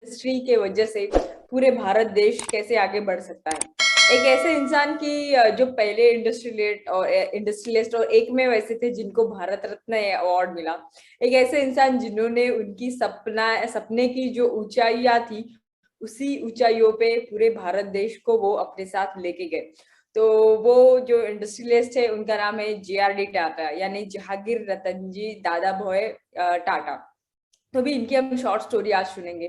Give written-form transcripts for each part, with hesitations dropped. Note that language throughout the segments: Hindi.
इंडस्ट्री के वजह से पूरे भारत देश कैसे आगे बढ़ सकता है। एक ऐसे इंसान की जो पहले इंडस्ट्रियलिस्ट और एक में वैसे थे जिनको भारत रत्न अवार्ड मिला। एक ऐसे इंसान जिन्होंने उनकी सपने की जो ऊंचाइयां थी उसी ऊंचाइयों पे पूरे भारत देश को वो अपने साथ लेके गए। तो वो जो इंडस्ट्रियलिस्ट है उनका नाम है JRD टाटा, यानी जहांगीर रतन जी दादा भाई टाटा। तो भी इनकी हम शॉर्ट स्टोरी आज सुनेंगे।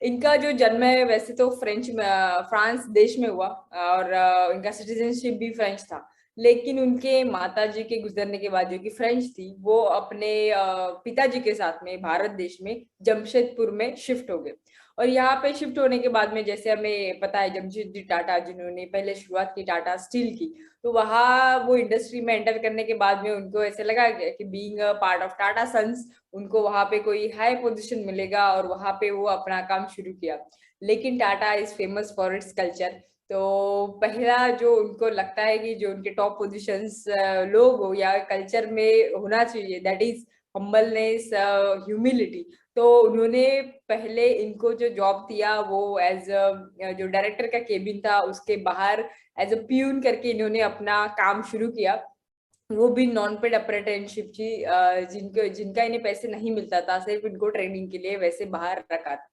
इनका जो जन्म है वैसे तो फ्रांस देश में हुआ और इनका सिटीजनशिप भी फ्रेंच था। लेकिन उनके माताजी के गुजरने के बाद जो कि फ्रेंच थी, वो अपने पिताजी के साथ में भारत देश में जमशेदपुर में शिफ्ट हो गए। और यहाँ पे शिफ्ट होने के बाद में जैसे हमें पता है जमशेदजी टाटा जिन्होंने पहले शुरुआत की टाटा स्टील की, तो वहां वो इंडस्ट्री में एंटर करने के बाद में उनको ऐसे लगा कि being a part of Tata Sons उनको वहां पे कोई हाई पोजीशन मिलेगा और वहां पे वो अपना काम शुरू किया। लेकिन Tata is famous for its culture. तो पहला जो उनको लगता है कि जो उनके टॉप पोजीशंस लोग हो या कल्चर में होना चाहिए, दैट इज हम्बलनेस, ह्यूमिलिटी। तो उन्होंने पहले इनको जो जॉब दिया वो एज जो डायरेक्टर का केबिन था उसके बाहर एज अ प्यून करके इन्होंने अपना काम शुरू किया। वो भी नॉन पेड अप्रेंटिसशिप थी, जिनका इन्हें पैसे नहीं मिलता था, सिर्फ इनको ट्रेनिंग के लिए वैसे बाहर रखा था।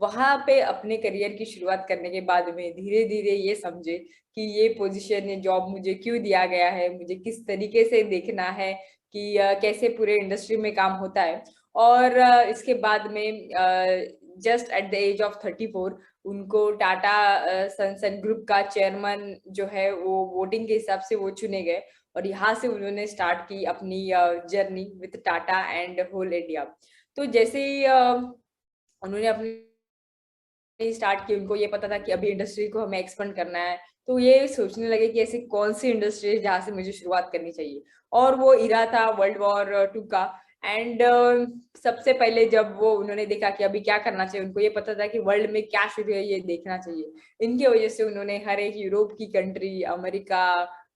वहां पे अपने करियर की शुरुआत करने के बाद में धीरे धीरे ये समझे कि ये पोजीशन, ये जॉब मुझे क्यों दिया गया है, मुझे किस तरीके से देखना है कि कैसे पूरे इंडस्ट्री में काम होता है। और इसके बाद में just at the age of 34 उनको टाटा सन्स एंड ग्रुप का चेयरमैन जो है वो वोटिंग के हिसाब से वो चुने गए। और यहाँ से उन्होंने स्टार्ट की अपनी journey with Tata and whole India. तो जैसे ही उन्होंने अपनी स्टार्ट की, उनको ये पता था कि अभी इंडस्ट्री को हमें एक्सपेंड करना है। तो ये सोचने लगे कि ऐसी कौन सी इंडस्ट्री है जहाँ से मुझे शुरुआत करनी चाहिए। और वो इरा था वर्ल्ड वॉर 2 का। एंड सबसे पहले जब वो उन्होंने देखा कि अभी क्या करना चाहिए, उनको ये पता था कि वर्ल्ड में क्या शुरू है ये देखना चाहिए। इनकी वजह से उन्होंने हर एक यूरोप की कंट्री, अमेरिका,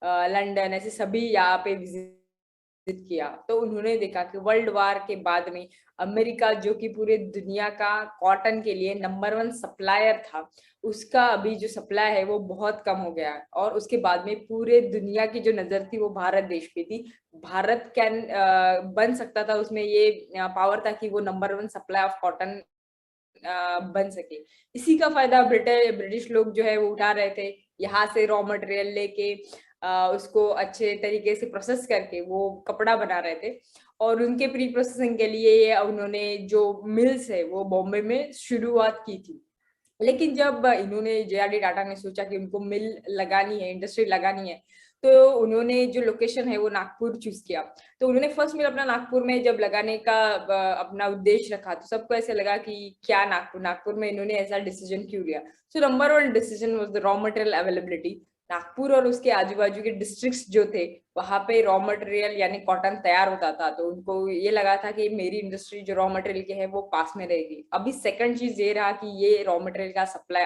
लंदन, ऐसे सभी यहाँ पे विजिट किया। तो उन्होंने देखा कि वर्ल्ड वार के बाद में अमेरिका जो कि पूरे दुनिया का कॉटन के लिए नंबर 1 सप्लायर था, उसका अभी जो सप्लाई है वो बहुत कम हो गया है। और उसके बाद में पूरे दुनिया की जो नजर थी वो भारत देश पे थी। भारत कैन बन सकता था, उसमें ये पावर था कि वो नंबर 1 सप्लाई ऑफ कॉटन बन सके। इसी का फायदा ब्रिटिश लोग जो है वो उठा रहे थे। यहाँ से रॉ मटेरियल लेके उसको अच्छे तरीके से प्रोसेस करके वो कपड़ा बना रहे थे। और उनके प्री प्रोसेसिंग के लिए उन्होंने जो मिल्स है वो बॉम्बे में शुरुआत की थी। लेकिन जब इन्होंने JRD टाटा ने सोचा कि उनको मिल लगानी है, इंडस्ट्री लगानी है, तो उन्होंने जो लोकेशन है वो नागपुर चूज किया। तो उन्होंने फर्स्ट मिल अपना नागपुर में जब लगाने का अपना उद्देश्य रखा, तो सबको ऐसे लगा कि क्या नागपुर नागपुर में इन्होंने ऐसा डिसीजन क्यों लिया। So number 1 decision was the raw material availability. Nagpur और उसके आजू बाजू के डिस्ट्रिक्ट्स जो थे वहां पे रॉ मटेरियल यानी कॉटन तैयार होता था। तो उनको ये लगा था कि मेरी इंडस्ट्री जो रॉ मटेरियल की है वो पास में रहेगी। अभी सेकंड चीज ये रहा कि ये रॉ मटेरियल का सप्लाई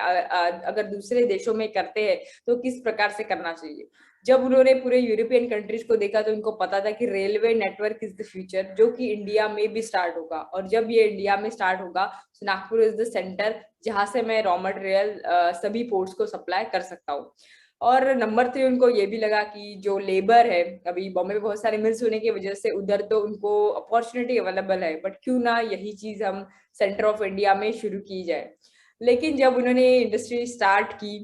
अगर दूसरे देशों में करते हैं तो किस प्रकार से करना चाहिए। जब उन्होंने पूरे यूरोपियन कंट्रीज को देखा तो उनको पता था कि railway network is the future, जो कि इंडिया में भी स्टार्ट होगा। और जब ये इंडिया में स्टार्ट होगा तो नागपुर इज द सेंटर जहां से मैं रॉ मटेरियल सभी पोर्ट्स को सप्लाई कर सकता हूँ। और नंबर 3 उनको ये भी लगा कि जो लेबर है, अभी बॉम्बे में बहुत सारे मिल्स होने की वजह से उधर तो उनको अपॉर्चुनिटी अवेलेबल है, बट क्यों ना यही चीज हम सेंटर ऑफ इंडिया में शुरू की जाए। लेकिन जब उन्होंने इंडस्ट्री स्टार्ट की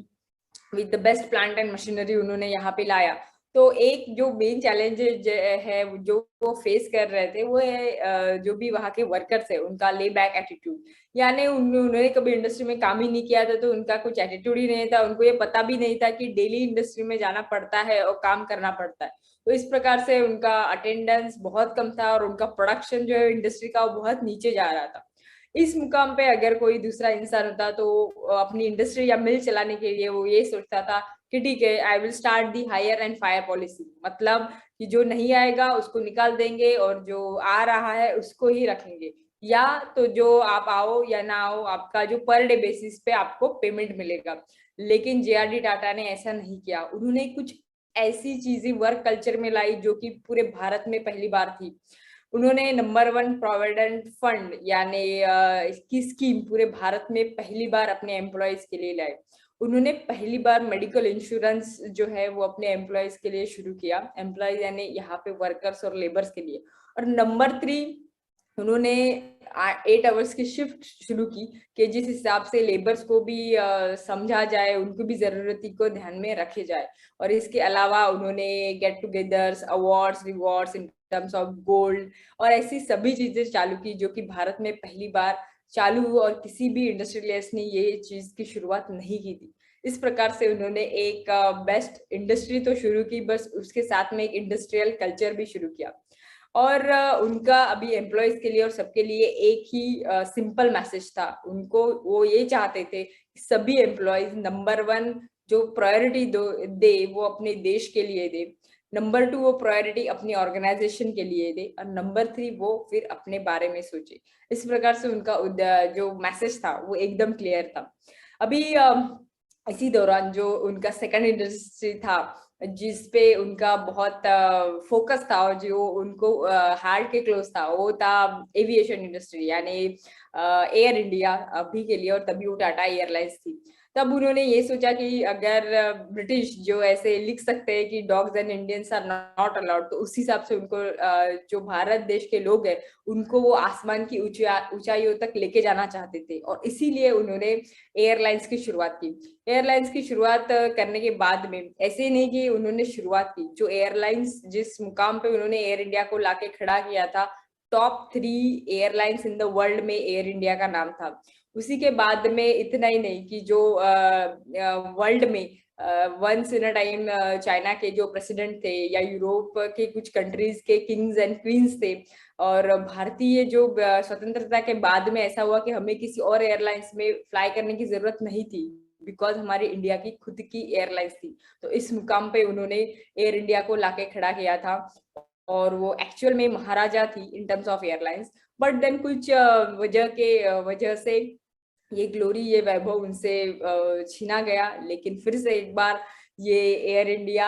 with the best plant and machinery उन्होंने यहाँ पे लाया, तो एक जो मेन चैलेंज है जो वो फेस कर रहे थे वो है जो भी वहाँ के वर्कर्स है उनका ले बैक एटीट्यूड। यानी उन्होंने कभी इंडस्ट्री में काम ही नहीं किया था, तो उनका कुछ एटीट्यूड ही नहीं था। उनको ये पता भी नहीं था कि डेली इंडस्ट्री में जाना पड़ता है और काम करना पड़ता है। तो इस प्रकार से उनका अटेंडेंस बहुत कम था और उनका प्रोडक्शन जो है इंडस्ट्री का वो बहुत नीचे जा रहा था। इस मुकाम पे अगर कोई दूसरा इंसान होता तो अपनी इंडस्ट्री या मिल चलाने के लिए वो ये सोचता था कि ठीक है, I will start the hire and fire policy. मतलब कि जो नहीं आएगा उसको निकाल देंगे और जो आ रहा है उसको ही रखेंगे। या तो जो आप आओ या ना आओ, आपका जो पर डे बेसिस पे आपको पेमेंट मिलेगा। लेकिन JRD टाटा ने ऐसा नहीं किया। उन्होंने कुछ ऐसी चीजें वर्क कल्चर में लाई जो कि पूरे भारत में पहली बार थी। उन्होंने नंबर 1 प्रोविडेंट फंड यानी की स्कीम पूरे भारत में पहली बार अपने एम्प्लॉयज के लिए लाए। उन्होंने पहली बार मेडिकल इंश्योरेंस जो है वो अपने एम्प्लॉयज के लिए शुरू किया, एम्प्लॉयज यानी यहाँ पे वर्कर्स और लेबर्स के लिए। और नंबर 3, उन्होंने 8 आवर्स की शिफ्ट शुरू की कि जिस हिसाब से लेबर्स को भी समझा जाए, उनको भी जरूरत को ध्यान में रखे जाए। और इसके अलावा उन्होंने get togethers, awards, rewards in terms of gold और ऐसी सभी चीजें चालू की जो कि भारत में पहली बार चालू हुआ और किसी भी इंडस्ट्रियलिस्ट ने ये चीज की शुरुआत नहीं की थी। इस प्रकार से उन्होंने एक बेस्ट इंडस्ट्री तो शुरू की, बस उसके साथ में एक इंडस्ट्रियल कल्चर भी शुरू किया। और उनका अभी एम्प्लॉयज के लिए और सबके लिए एक ही सिंपल मैसेज था। उनको वो ये चाहते थे कि सभी एम्प्लॉयज नंबर 1 जो प्रायोरिटी दे वो अपने देश के लिए दे, नंबर 2 वो प्रायोरिटी अपनी ऑर्गेनाइजेशन के लिए दे, और नंबर 3 वो फिर अपने बारे में सोचे। इस प्रकार से उनका जो मैसेज था वो एकदम क्लियर था। अभी इसी दौरान जो उनका सेकंड इंडस्ट्री था जिसपे उनका बहुत फोकस था और जो उनको हार्ट के क्लोज था, वो था एविएशन इंडस्ट्री यानी एयर इंडिया अभी के लिए, और तभी वो टाटा एयरलाइंस थी। तब उन्होंने ये सोचा कि अगर ब्रिटिश जो ऐसे लिख सकते हैं कि dogs and Indians are not allowed, तो उस हिसाब से उनको जो भारत देश के लोग हैं उनको वो आसमान की ऊंचाइयों तक लेके जाना चाहते थे, और इसीलिए उन्होंने एयरलाइंस की शुरुआत की। एयरलाइंस की शुरुआत करने के बाद में ऐसे नहीं कि उन्होंने शुरुआत की, जो एयरलाइंस जिस मुकाम पे उन्होंने एयर इंडिया को लाके खड़ा किया था, top 3 airlines in the world में एयर इंडिया का नाम था। उसी के बाद में इतना ही नहीं कि जो वर्ल्ड में once in a time China के जो प्रेसिडेंट थे या यूरोप के कुछ कंट्रीज के किंग्स एंड क्वींस थे, और भारतीय जो स्वतंत्रता के बाद में ऐसा हुआ कि हमें किसी और एयरलाइंस में फ्लाई करने की जरूरत नहीं थी, बिकॉज हमारी इंडिया की खुद की एयरलाइंस थी। तो इस मुकाम पे उन्होंने एयर इंडिया को लाके खड़ा किया था, और वो एक्चुअल में महाराजा थी in terms of airlines. But then कुछ वजह से ये ग्लोरी, ये वैभव उनसे छीना गया। लेकिन फिर से एक बार ये एयर इंडिया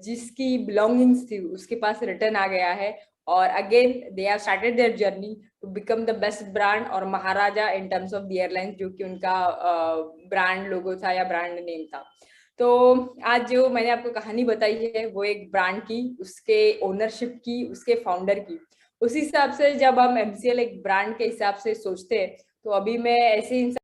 जिसकी बिलोंगिंग्स थी उसके पास रिटर्न आ गया है, और again they have started their journey to become the best brand और Maharaja in terms of the airlines, जो कि उनका ब्रांड लोगो था या ब्रांड नेम था। तो आज जो मैंने आपको कहानी बताई है वो एक ब्रांड की, उसके ओनरशिप की, उसके फाउंडर की। उस हिसाब से जब हम एमसीएल एक ब्रांड के हिसाब से सोचते हैं, तो अभी मैं ऐसे